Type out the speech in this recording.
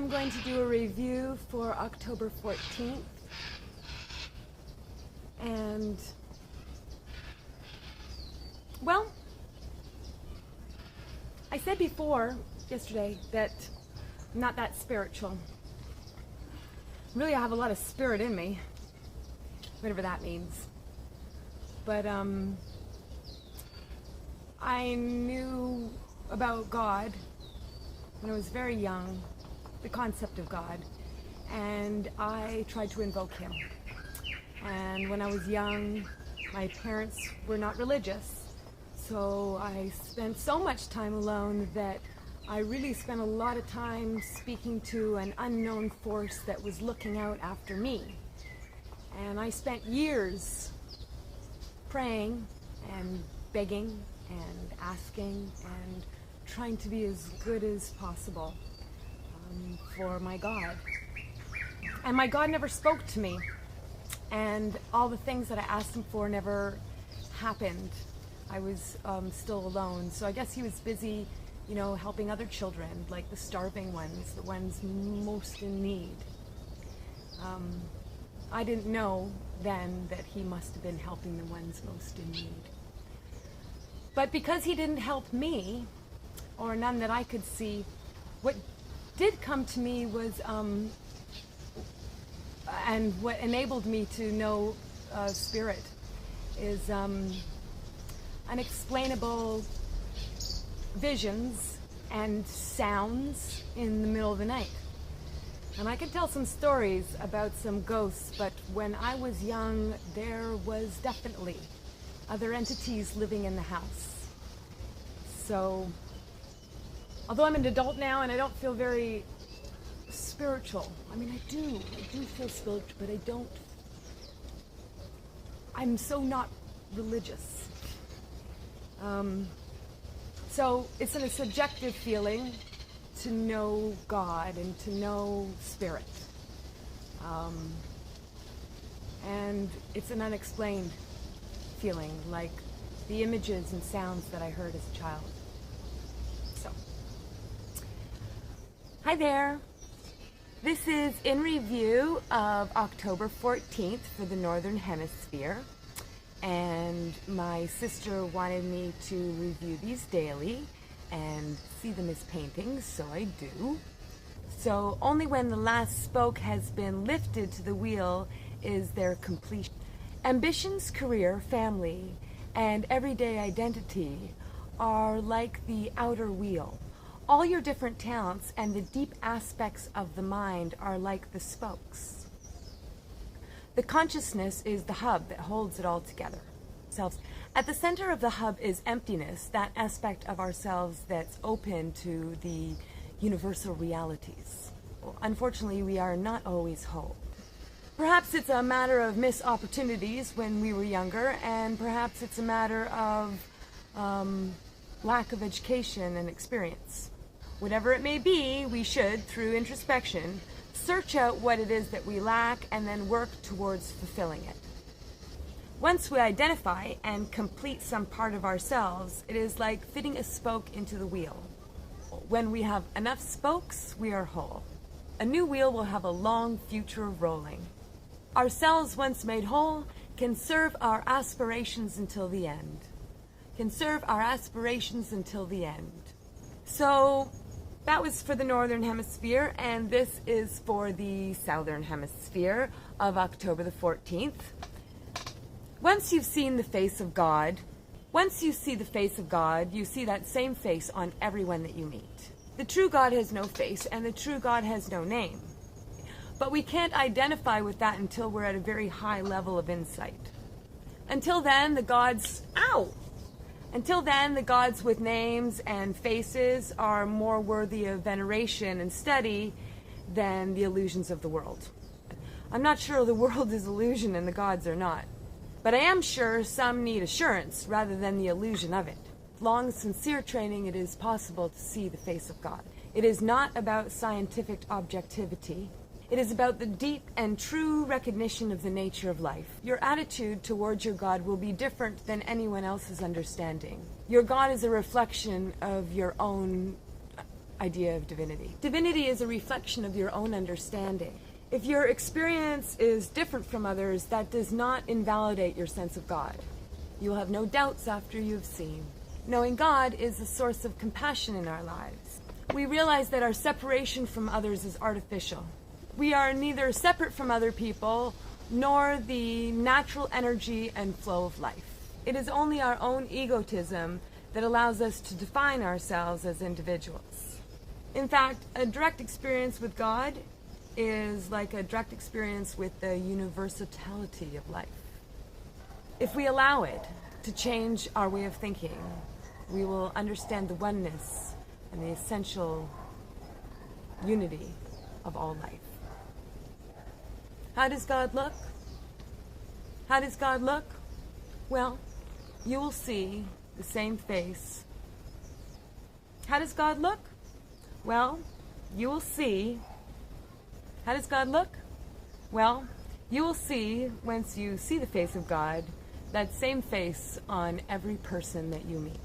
I'm going to do a review for October 14th. And, well, I said before, yesterday, that I'm not that spiritual. Really, I have a lot of spirit in me, whatever that means. But, I knew about God when I was very young, the concept of God, and I tried to invoke Him. And when I was young, my parents were not religious, so I spent so much time alone that I really spent a lot of time speaking to an unknown force that was looking out after me. And I spent years praying and begging and asking and trying to be as good as possible for my God. And my God never spoke to me, and all the things that I asked Him for never happened. I was still alone, so I guess He was busy, you know, helping other children, like the starving ones, the ones most in need. I didn't know then that He must have been helping the ones most in need. But because He didn't help me, or none that I could see, what did come to me was, and what enabled me to know Spirit, is unexplainable visions and sounds in the middle of the night. And I can tell some stories about some ghosts, but when I was young, there was definitely other entities living in the house. So, although I'm an adult now and I don't feel very spiritual, I mean, I do feel spiritual, but I'm so not religious. So it's a subjective feeling to know God and to know Spirit. And it's an unexplained feeling, like the images and sounds that I heard as a child. So, hi there. This is in review of October 14th for the Northern Hemisphere. And my sister wanted me to review these daily and see them as paintings, so I do. So only when the last spoke has been lifted to the wheel is there completion. Ambitions, career, family, and everyday identity are like the outer wheel. All your different talents and the deep aspects of the mind are like the spokes. The consciousness is the hub that holds it all together. At the center of the hub is emptiness, that aspect of ourselves that's open to the universal realities. Unfortunately, we are not always whole. Perhaps it's a matter of missed opportunities when we were younger, and perhaps it's a matter of lack of education and experience. Whatever it may be, we should, through introspection, search out what it is that we lack and then work towards fulfilling it. Once we identify and complete some part of ourselves, it is like fitting a spoke into the wheel. When we have enough spokes, we are whole. A new wheel will have a long future of rolling. Ourselves, once made whole, can serve our aspirations until the end. So, that was for the Northern Hemisphere, and this is for the Southern Hemisphere of October the 14th. Once you've seen the face of God, once you see the face of God, you see that same face on everyone that you meet. The true God has no face, and the true God has no name. But we can't identify with that until we're at a very high level of insight. Until then, the gods with names and faces are more worthy of veneration and study than the illusions of the world. I'm not sure the world is illusion and the gods are not. But I am sure some need assurance rather than the illusion of it. Long, sincere training, it is possible to see the face of God. It is not about scientific objectivity. It is about the deep and true recognition of the nature of life. Your attitude towards your God will be different than anyone else's understanding. Your God is a reflection of your own idea of divinity. Divinity is a reflection of your own understanding. If your experience is different from others, that does not invalidate your sense of God. You will have no doubts after you have seen. Knowing God is a source of compassion in our lives. We realize that our separation from others is artificial. We are neither separate from other people nor the natural energy and flow of life. It is only our own egotism that allows us to define ourselves as individuals. In fact, a direct experience with God is like a direct experience with the universality of life. If we allow it to change our way of thinking, we will understand the oneness and the essential unity of all life. How does God look? How does God look? Well, you will see the same face. How does God look? Well, you will see. How does God look? Well, you will see, once you see the face of God, that same face on every person that you meet.